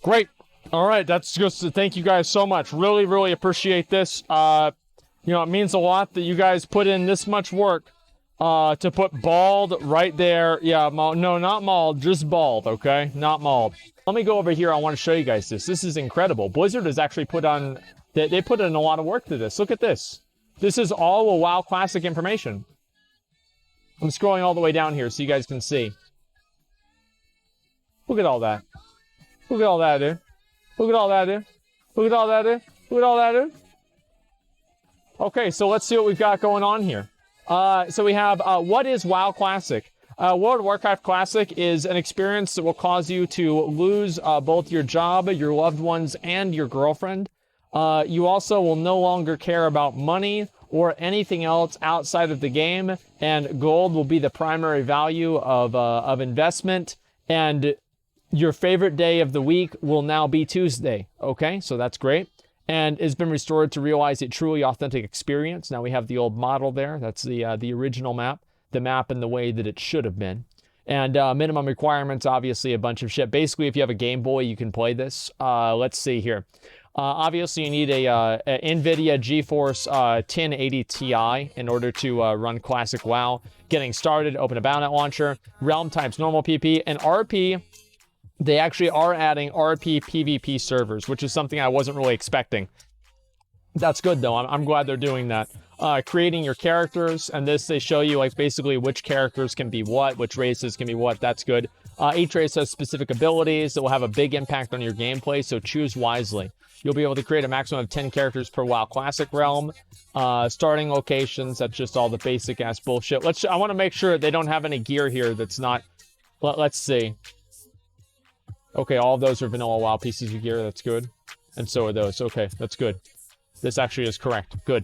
Great. All right, that's just thank you guys so much. Really, really appreciate this. You know, it means a lot that you guys put in this much work to put bald right there. Yeah, no, not mauled, just bald, okay? Not mauled. Let me go over here. I want to show you guys this. This is incredible. Blizzard has actually put on, they put in a lot of work to this. Look at this. This is all a WoW Classic information. I'm scrolling all the way down here so you guys can see. Look at all that. Look at all that, dude. Look at all that, dude. Look at all that, dude. Look at all that, dude. Okay, so let's see what we've got going on here. So we have, what is WoW Classic? World of Warcraft Classic is an experience that will cause you to lose both your job, your loved ones, and your girlfriend. You also will no longer care about money or anything else outside of the game, and gold will be the primary value of investment, and your favorite day of the week will now be Tuesday. Okay, so that's great. And has been restored to realize a truly authentic experience. Now we have the old model there. That's the original map, the map in the way that it should have been. And minimum requirements, obviously a bunch of shit. Basically, if you have a Game Boy, you can play this. Let's see here. Obviously, you need a NVIDIA GeForce 1080 Ti in order to run Classic WoW. Getting started, open a Battle.net launcher, realm types, normal PP, and RP. They actually are adding RP PvP servers, which is something I wasn't really expecting. That's good, though. I'm glad they're doing that. Creating your characters, and this, they show you, like, basically which characters can be what, which races can be what. That's good. Each race has specific abilities that will have a big impact on your gameplay, so choose wisely. You'll be able to create a maximum of 10 characters per WoW Classic realm. Starting locations, that's just all the basic-ass bullshit. I want to make sure they don't have any gear here that's not... Let's see. Okay, all of those are vanilla WoW pieces of gear. That's good. And so are those. Okay, that's good. This actually is correct. Good.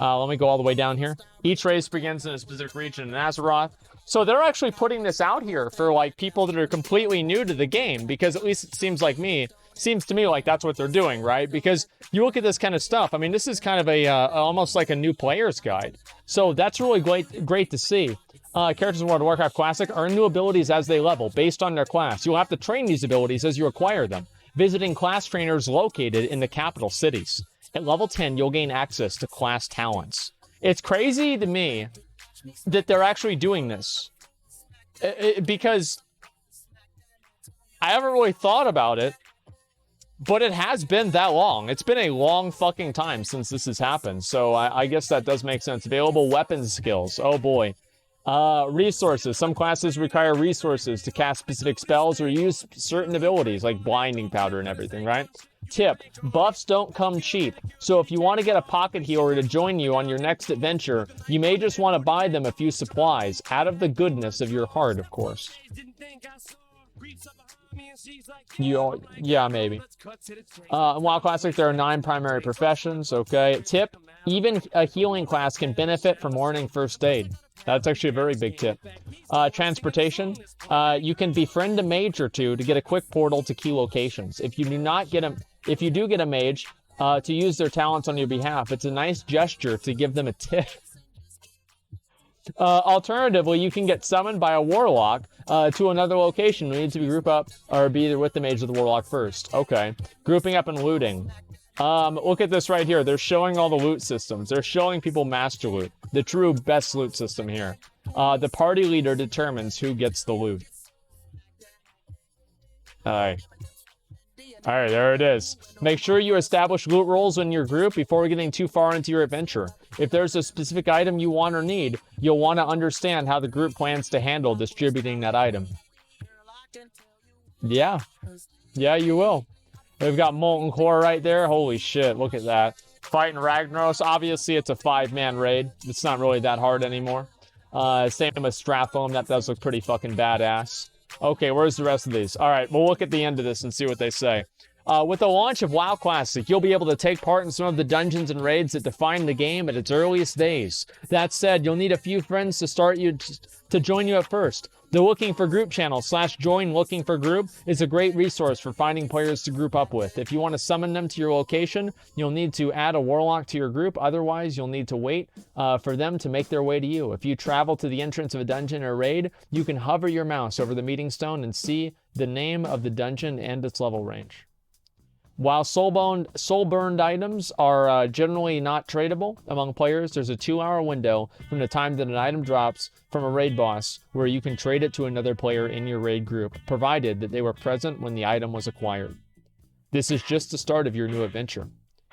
Let me go all the way down here. Each race begins in a specific region in Azeroth. So they're actually putting this out here for, like, people that are completely new to the game, because at least it seems to me like that's what they're doing, right? Because you look at this kind of stuff. I mean, this is kind of a almost like a new player's guide. So that's really great to see. Characters in World of Warcraft Classic earn new abilities as they level, based on their class. You'll have to train these abilities as you acquire them, visiting class trainers located in the capital cities. At level 10, you'll gain access to class talents. It's crazy to me that they're actually doing this. Because I haven't really thought about it, but it has been that long. It's been a long fucking time since this has happened, so I guess that does make sense. Available weapons skills. Oh boy. Resources. Some classes require resources to cast specific spells or use certain abilities, like blinding powder and everything, right? Tip, buffs don't come cheap, so if you want to get a pocket healer to join you on your next adventure, you may just want to buy them a few supplies, out of the goodness of your heart, of course. Yeah, maybe. In WoW Classic, there are 9 primary professions, okay? Tip, even a healing class can benefit from learning first aid. That's actually a very big tip. Transportation. You can befriend a mage or two to get a quick portal to key locations. If you do get a mage to use their talents on your behalf, it's a nice gesture to give them a tip. Alternatively, you can get summoned by a warlock to another location. You need to group up or be either with the mage or the warlock first. Okay. Grouping up and looting. Look at this right here. They're showing all the loot systems. They're showing people master loot. The true best loot system here. The party leader determines who gets the loot. Alright, there it is. Make sure you establish loot roles in your group before getting too far into your adventure. If there's a specific item you want or need, you'll want to understand how the group plans to handle distributing that item. Yeah, you will. We've got Molten Core right there. Holy shit, look at that. Fighting Ragnaros. Obviously, it's a 5-man raid. It's not really that hard anymore. Same with Stratholme. That does look pretty fucking badass. Okay, where's the rest of these? All right, we'll look at the end of this and see what they say. With the launch of WoW Classic, you'll be able to take part in some of the dungeons and raids that define the game at its earliest days. That said, you'll need a few friends to join you at first. The Looking for Group channel /join Looking for Group is a great resource for finding players to group up with. If you want to summon them to your location, you'll need to add a warlock to your group. Otherwise, you'll need to wait for them to make their way to you. If you travel to the entrance of a dungeon or raid, you can hover your mouse over the meeting stone and see the name of the dungeon and its level range. While soul-burned items are generally not tradable among players, there's a 2-hour window from the time that an item drops from a raid boss where you can trade it to another player in your raid group, provided that they were present when the item was acquired. This is just the start of your new adventure,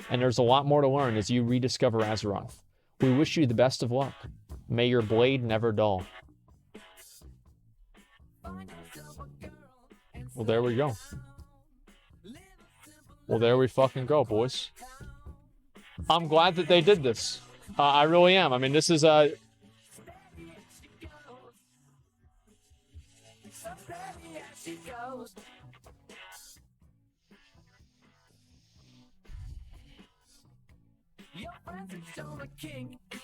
and there's a lot more to learn as you rediscover Azeroth. We wish you the best of luck. May your blade never dull. Well, there we go. Well, there we fucking go, boys. I'm glad that they did this. I really am. I mean, this is a...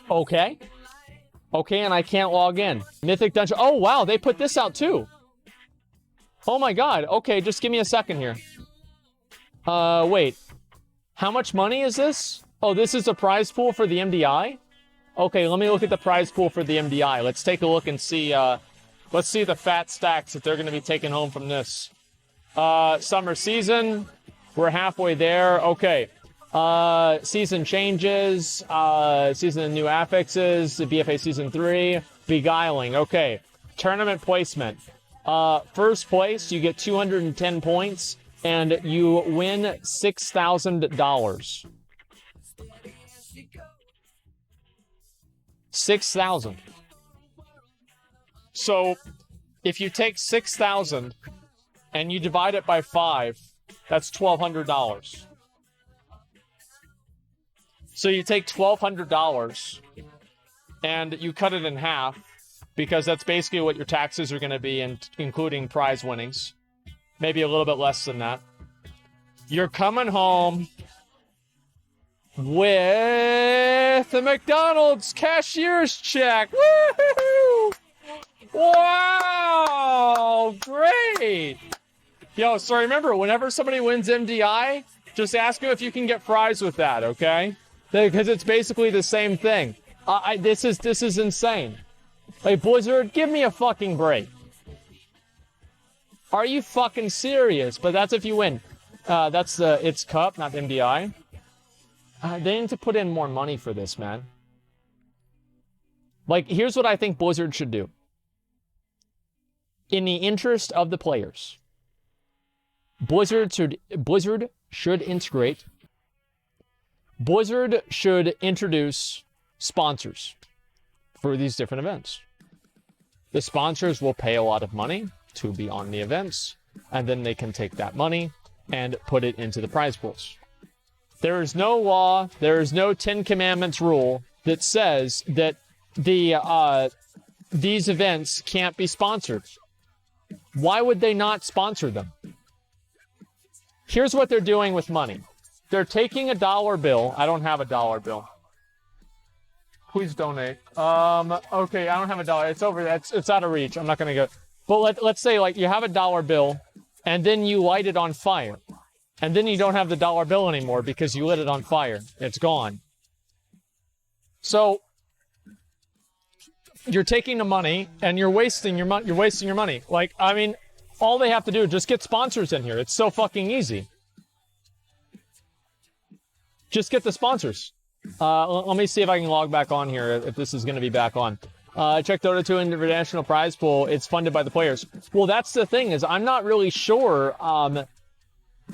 Okay. Okay, and I can't log in. Mythic Dungeon... Oh, wow, they put this out, too. Oh, my God. Okay, just give me a second here. Wait. How much money is this? Oh, this is a prize pool for the MDI? Okay, let me look at the prize pool for the MDI. Let's take a look and see, let's see the fat stacks that they're going to be taking home from this. Summer season. We're halfway there. Okay. Season changes. Season of new affixes. The BFA Season 3. Beguiling. Okay. Tournament placement. First place, you get 210 points. And you win $6,000. 6,000. So, if you take 6,000 and you divide it by 5, that's $1,200. So you take $1,200 and you cut it in half because that's basically what your taxes are going to be, including prize winnings. Maybe a little bit less than that. You're coming home with a McDonald's cashier's check. Woohoo! Wow! Great! Yo, so remember, whenever somebody wins MDI, just ask them if you can get fries with that, okay? Because it's basically the same thing. This is insane. Like, Blizzard, give me a fucking break. Are you fucking serious? But that's if you win. That's it's cup, not MDI. They need to put in more money for this, man. Like, here's what I think Blizzard should do. In the interest of the players, Blizzard should integrate. Blizzard should introduce sponsors for these different events. The sponsors will pay a lot of money to be on the events, and then they can take that money and put it into the prize pools. There is no law, there is no 10 Commandments rule that says that these events can't be sponsored. Why would they not sponsor them? Here's what they're doing with money. They're taking a dollar bill. I don't have a dollar bill. Please donate. Okay, I don't have a dollar. It's over there. It's out of reach. I'm not going to go. But let's say, like, you have a dollar bill, and then you light it on fire. And then you don't have the dollar bill anymore because you lit it on fire. It's gone. So, you're taking the money, and you're wasting your money. You're wasting your money. Like, I mean, all they have to do is just get sponsors in here. It's so fucking easy. Just get the sponsors. Let me see if I can log back on here, if this is going to be back on. Check Dota 2 Invitational prize pool. It's funded by the players. Well, that's the thing, is I'm not really sure,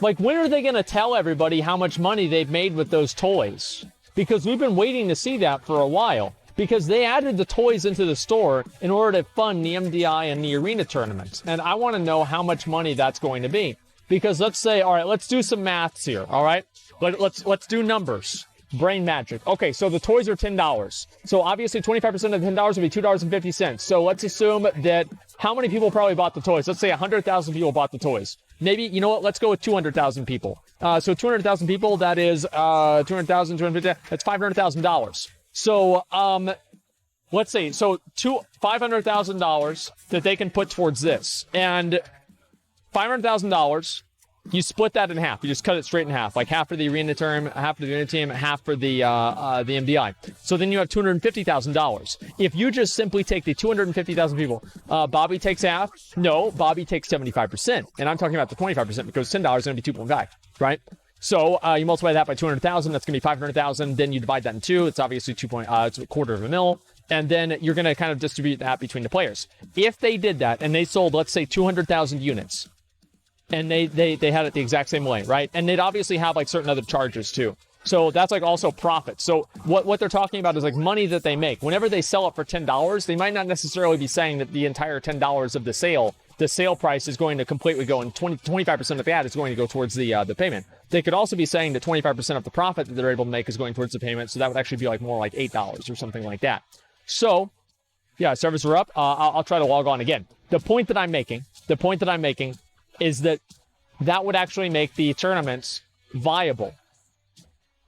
like, when are they going to tell everybody how much money they've made with those toys? Because we've been waiting to see that for a while. Because they added the toys into the store in order to fund the MDI and the arena tournaments. And I want to know how much money that's going to be. Because let's say, all right, let's do some maths here, all right? Let's do numbers. Brain magic. Okay, so the toys are $10. So obviously 25% of the $10 would be $2.50. So let's assume that how many people probably bought the toys? Let's say 100,000 people bought the toys. Maybe, you know what? Let's go with 200,000 people. So 200,000 people, that is 200,000, 250, that's $500,000. So, let's say, so $500,000 that they can put towards this. And $500,000, you split that in half. You just cut it straight in half. Like half for the arena term, half for the arena team, half for the MDI. So then you have $250,000. If you just simply take the 250,000 people, Bobby takes half. No, Bobby takes 75%. And I'm talking about the 25% because $10 is going to be 2.5, right? So you multiply that by 200,000, that's going to be 500,000. Then you divide that in two. It's obviously it's a quarter of a mil. And then you're going to kind of distribute that between the players. If they did that and they sold, let's say, 200,000 units, and they had it the exact same way, right? And they'd obviously have like certain other charges too. So that's like also profit. So what they're talking about is like money that they make. Whenever they sell it for $10, they might not necessarily be saying that the entire $10 of the sale price is going to completely go, and 25% of that is going to go towards the payment. They could also be saying that 25% of the profit that they're able to make is going towards the payment. So that would actually be like more like $8 or something like that. So yeah, servers are up. I'll try to log on again. The point that I'm making is that would actually make the tournaments viable.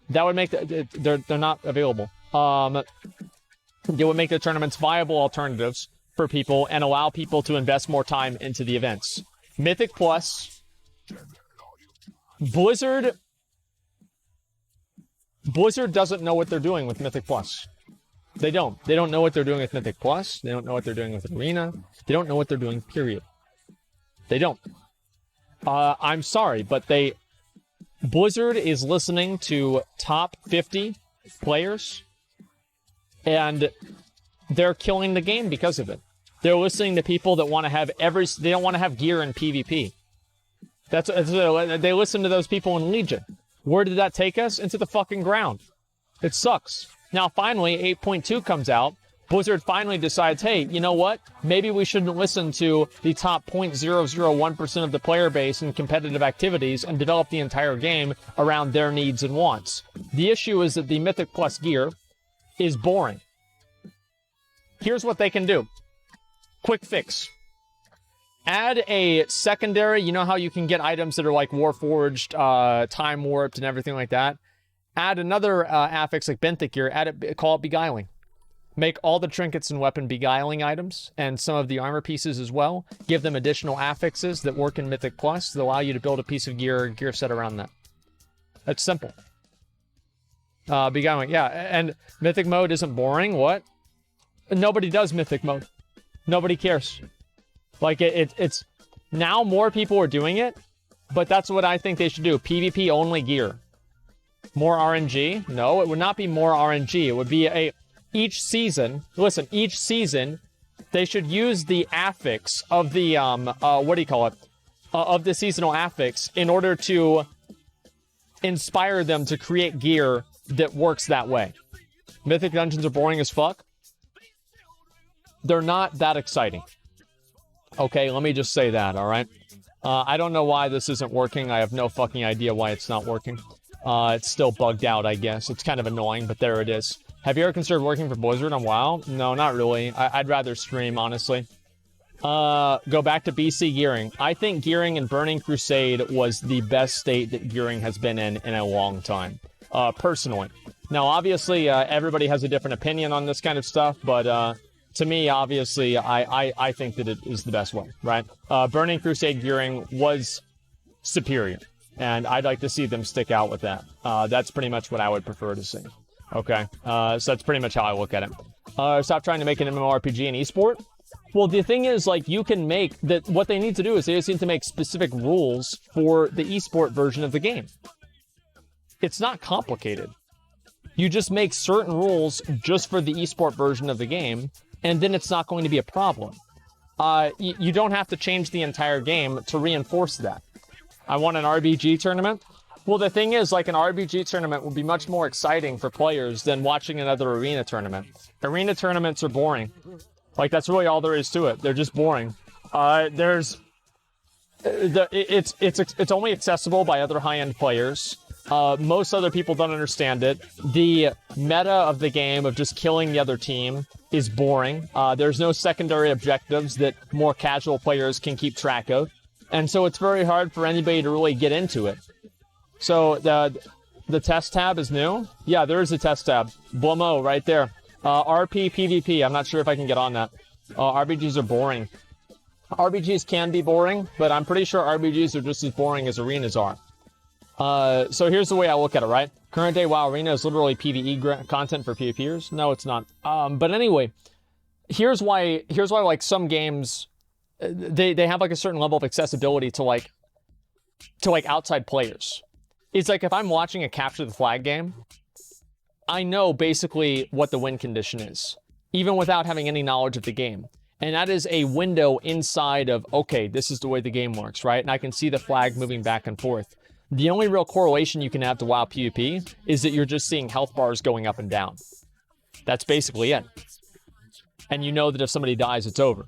That would make they're not available. It would make the tournaments viable alternatives for people and allow people to invest more time into the events. Mythic Plus, Blizzard doesn't know what they're doing with Mythic Plus. They don't know what they're doing with Mythic Plus. They don't know what they're doing with Arena. They don't know what they're doing, period. They don't. I'm sorry, but Blizzard is listening to top 50 players, and they're killing the game because of it. They're listening to people that want to have they don't want to have gear in PvP. They listen to those people in Legion. Where did that take us? Into the fucking ground. It sucks. Now, finally, 8.2 comes out. Blizzard finally decides, hey, you know what? Maybe we shouldn't listen to the top 0.001% of the player base in competitive activities and develop the entire game around their needs and wants. The issue is that the Mythic Plus gear is boring. Here's what they can do. Quick fix. Add a secondary, you know how you can get items that are like Warforged, Time Warped, and everything like that? Add another affix like Benthic gear, call it Beguiling. Make all the trinkets and weapon beguiling items and some of the armor pieces as well. Give them additional affixes that work in Mythic Plus that allow you to build a piece of gear set around that. That's simple. Beguiling, yeah. And Mythic mode isn't boring. What? Nobody does Mythic mode. Nobody cares. Like, it's... Now more people are doing it, but that's what I think they should do. PvP only gear. More RNG? No, it would not be more RNG. It would be each season, they should use the affix of the, of the seasonal affix in order to inspire them to create gear that works that way. Mythic dungeons are boring as fuck. They're not that exciting. Okay, let me just say that, alright? I don't know why this isn't working. I have no fucking idea why it's not working. It's still bugged out, I guess. It's kind of annoying, but there it is. Have you ever considered working for Blizzard on WoW? No, not really. I'd rather stream, honestly. Go back to BC gearing. I think gearing in Burning Crusade was the best state that gearing has been in a long time. Personally. Now, obviously, everybody has a different opinion on this kind of stuff, but to me, obviously, I think that it is the best way, right? Burning Crusade gearing was superior, and I'd like to see them stick out with that. That's pretty much what I would prefer to see. Okay, so that's pretty much how I look at it. Stop trying to make an MMORPG an esport. Well, the thing is, like, you can make that. What they need to do is they just need to make specific rules for the esport version of the game. It's not complicated. You just make certain rules just for the esport version of the game, and then it's not going to be a problem. You don't have to change the entire game to reinforce that. I want an RBG tournament. Well, the thing is, like, an RBG tournament would be much more exciting for players than watching another arena tournament. Arena tournaments are boring. Like, that's really all there is to it. They're just boring. It's only accessible by other high-end players. Most other people don't understand it. The meta of the game of just killing the other team is boring. There's no secondary objectives that more casual players can keep track of. And so it's very hard for anybody to really get into it. So the test tab is new? Yeah, there is a test tab. Blummo, right there. RP PvP, I'm not sure if I can get on that. RBGs are boring. RBGs can be boring, but I'm pretty sure RBGs are just as boring as arenas are. So here's the way I look at it, right? Current day WoW Arena is literally PvE content for PvPers. No, it's not. But anyway, here's why like some games, they have like a certain level of accessibility to like outside players. It's like if I'm watching a capture the flag game, I know basically what the win condition is, even without having any knowledge of the game. And that is a window inside of, okay, this is the way the game works, right? And I can see the flag moving back and forth. The only real correlation you can have to WoW PvP is that you're just seeing health bars going up and down. That's basically it. And you know that if somebody dies, it's over.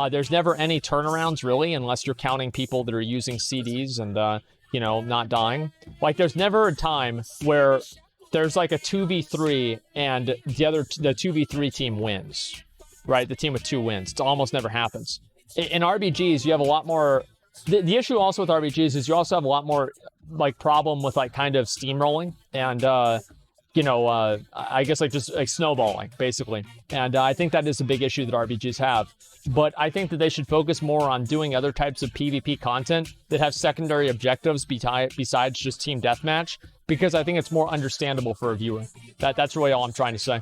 There's never any turnarounds, really, unless you're counting people that are using CDs and, you know, not dying. Like, there's never a time where there's like a 2v3 and the 2v3 team wins, right? The team with 2 wins. It almost never happens. In RBGs, you have a lot more... The issue also with RBGs is you also have a lot more, like, problem with, like, kind of steamrolling and, you know, I guess, like, just, like, snowballing, basically. And I think that is a big issue that RBGs have. But I think that they should focus more on doing other types of PvP content that have secondary objectives besides just team deathmatch, because I think it's more understandable for a viewer. That's really all I'm trying to say.